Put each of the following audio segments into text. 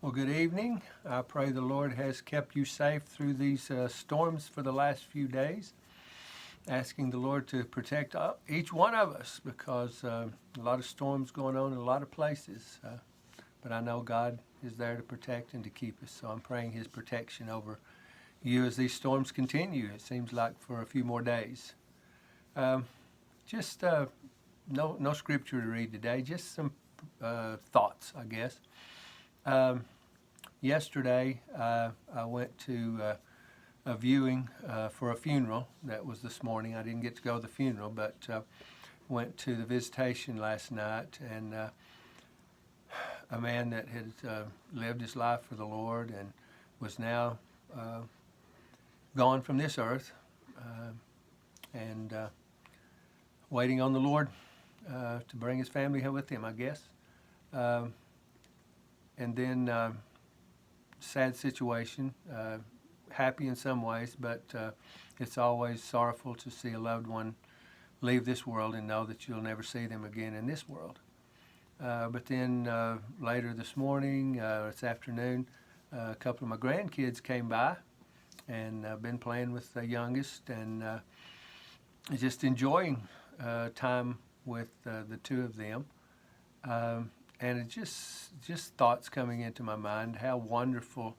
Well, good evening. I pray the Lord has kept you safe through these storms for the last few days. Asking the Lord to protect each one of us because a lot of storms going on in a lot of places. But I know God is there to protect and to keep us. So I'm praying His protection over you as these storms continue. It seems like for a few more days. Um, just no scripture to read today. Just some thoughts, I guess. Yesterday, I went to a viewing for a funeral. That was this morning. I didn't get to go to the funeral, but went to the visitation last night, and a man that had lived his life for the Lord and was now gone from this earth, and waiting on the Lord to bring his family here with him, I guess. And then sad situation, happy in some ways, but it's always sorrowful to see a loved one leave this world and know that you'll never see them again in this world. But then later this morning, this afternoon, a couple of my grandkids came by, and I've been playing with the youngest and just enjoying time with the two of them. And it just thoughts coming into my mind, how wonderful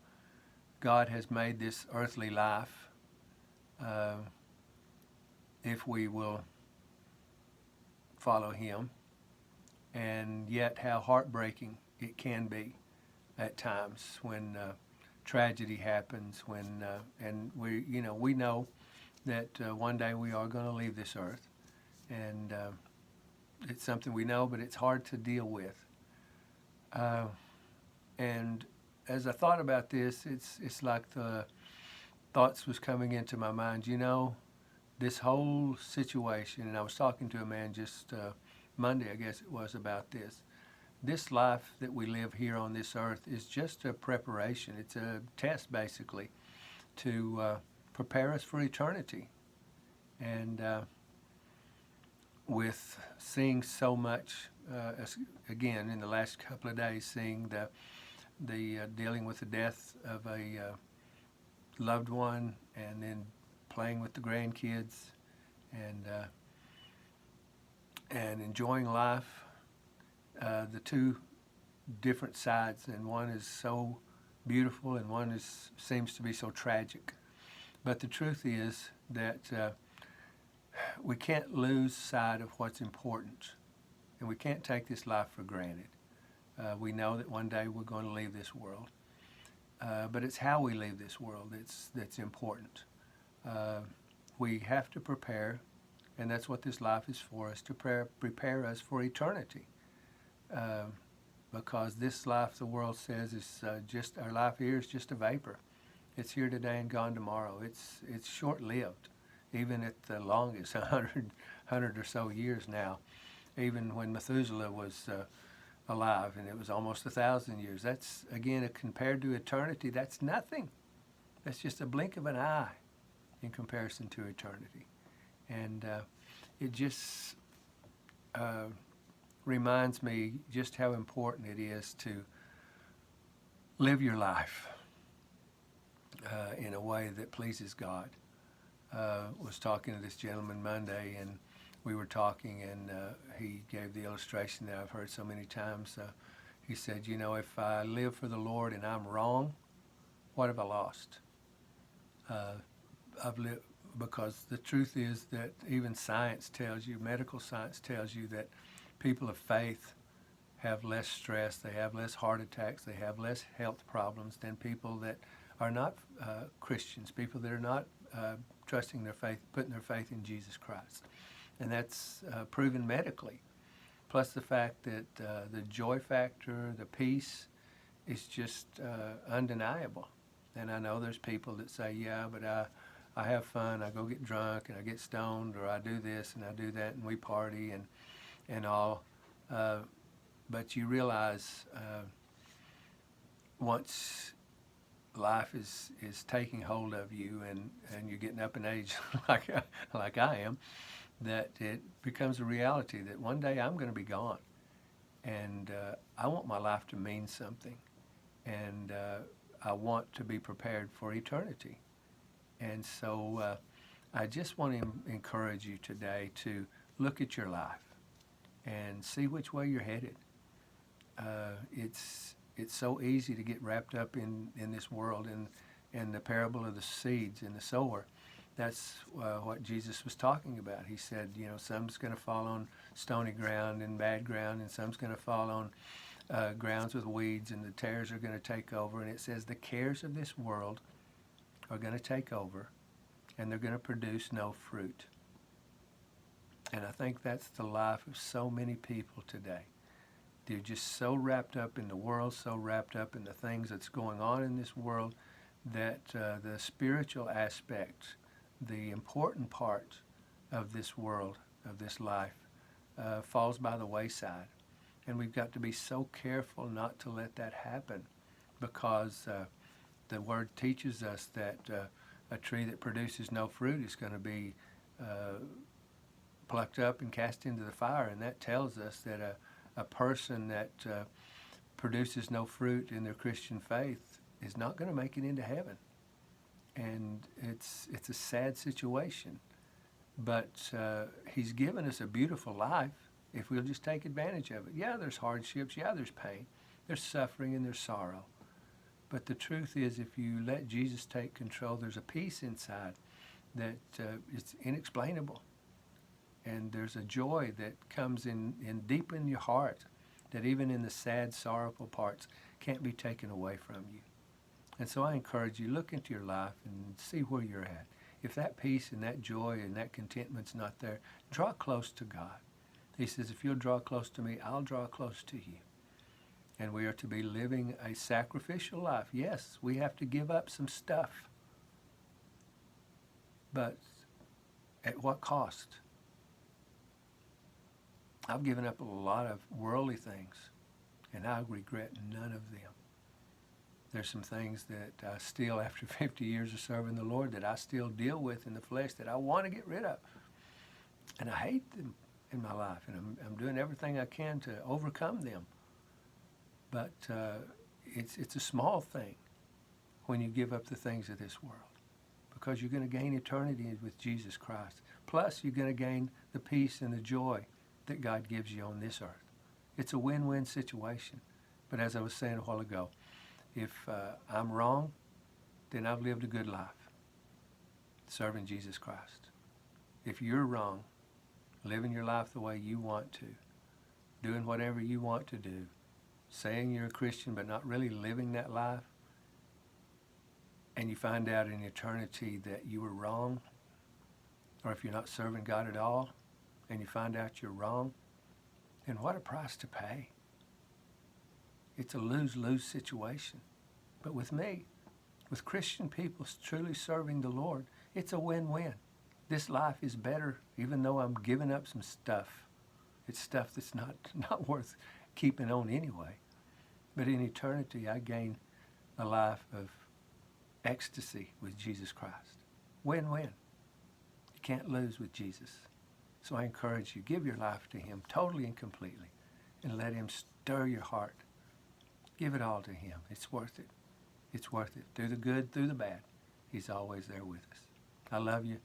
God has made this earthly life if we will follow Him, and yet how heartbreaking it can be at times when tragedy happens, when and we know that one day we are going to leave this earth, and it's something we know, but it's hard to deal with. And as I thought about this, it's like the thoughts was coming into my mind. This whole situation, and I was talking to a man just Monday, I guess it was, about this. This life that we live here on this earth is just a preparation. It's a test, basically, to prepare us for eternity. And with seeing so much, again, in the last couple of days, seeing the dealing with the death of a loved one, and then playing with the grandkids, and enjoying life. The two different sides, and one is so beautiful, and one seems to be so tragic. But the truth is that we can't lose sight of what's important, and we can't take this life for granted. We know that one day we're going to leave this world, but it's how we leave this world that's important. We have to prepare, and that's what this life is for, is to prepare us for eternity. Because this life, the world says, is just, our life here is just a vapor. It's here today and gone tomorrow. It's short-lived, even at the longest, 100 or so years now. Even when Methuselah was alive, and it was almost 1,000 years. That's, again, compared to eternity, that's nothing. That's just a blink of an eye in comparison to eternity. And it just reminds me just how important it is to live your life in a way that pleases God. Was talking to this gentleman Monday, and we were talking, and he gave the illustration that I've heard so many times. He said, if I live for the Lord and I'm wrong, what have I lost? I've lived, because the truth is that even science tells you, medical science tells you, that people of faith have less stress, they have less heart attacks, they have less health problems than people that are not Christians, people that are not trusting their faith, putting their faith in Jesus Christ. And that's proven medically. Plus the fact that the joy factor, the peace, is just undeniable. And I know there's people that say, yeah, but I have fun, I go get drunk, and I get stoned, or I do this and I do that, and we party and all. But you realize once life is taking hold of you, and you're getting up in age like I am, that it becomes a reality that one day I'm going to be gone, and I want my life to mean something. and I want to be prepared for eternity. And so I just want to encourage you today to look at your life and see which way you're headed. It's so easy to get wrapped up in this world and the parable of the seeds and the sower. That's what Jesus was talking about. He said, you know, some's going to fall on stony ground and bad ground, and some's going to fall on grounds with weeds, and the tares are going to take over. And it says the cares of this world are going to take over, and they're going to produce no fruit. And I think that's the life of so many people today. They're just so wrapped up in the world, so wrapped up in the things that's going on in this world, that the spiritual aspect, the important part of this world, of this life, falls by the wayside. And we've got to be so careful not to let that happen, because the Word teaches us that a tree that produces no fruit is going to be plucked up and cast into the fire. And that tells us that a person that produces no fruit in their Christian faith is not going to make it into heaven. And it's a sad situation. But He's given us a beautiful life if we'll just take advantage of it. Yeah, there's hardships. Yeah, there's pain. There's suffering and there's sorrow. But the truth is, if you let Jesus take control, there's a peace inside that is inexplainable. And there's a joy that comes in deep in your heart that even in the sad, sorrowful parts can't be taken away from you. And so I encourage you, look into your life and see where you're at. If that peace and that joy and that contentment's not there, draw close to God. He says, if you'll draw close to me, I'll draw close to you. And we are to be living a sacrificial life. Yes, we have to give up some stuff. But at what cost? I've given up a lot of worldly things, and I regret none of them. There's some things that I still, after 50 years of serving the Lord, that I still deal with in the flesh that I want to get rid of. And I hate them in my life, and I'm doing everything I can to overcome them. But it's a small thing when you give up the things of this world, because you're going to gain eternity with Jesus Christ. Plus, you're going to gain the peace and the joy that God gives you on this earth. It's a win-win situation. But as I was saying a while ago, if I'm wrong, then I've lived a good life serving Jesus Christ. If you're wrong, living your life the way you want to, doing whatever you want to do, saying you're a Christian but not really living that life, and you find out in eternity that you were wrong, or if you're not serving God at all, and you find out you're wrong, then what a price to pay. It's a lose-lose situation. But with me, with Christian people truly serving the Lord, it's a win-win. This life is better, even though I'm giving up some stuff. It's stuff that's not worth keeping on anyway. But in eternity, I gain a life of ecstasy with Jesus Christ. Win-win. You can't lose with Jesus. So I encourage you, give your life to Him totally and completely, and let Him stir your heart. Give it all to Him. It's worth it. It's worth it. Through the good, through the bad, He's always there with us. I love you,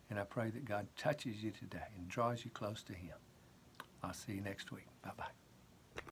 and I pray that God touches you today and draws you close to Him. I'll see you next week. Bye-bye.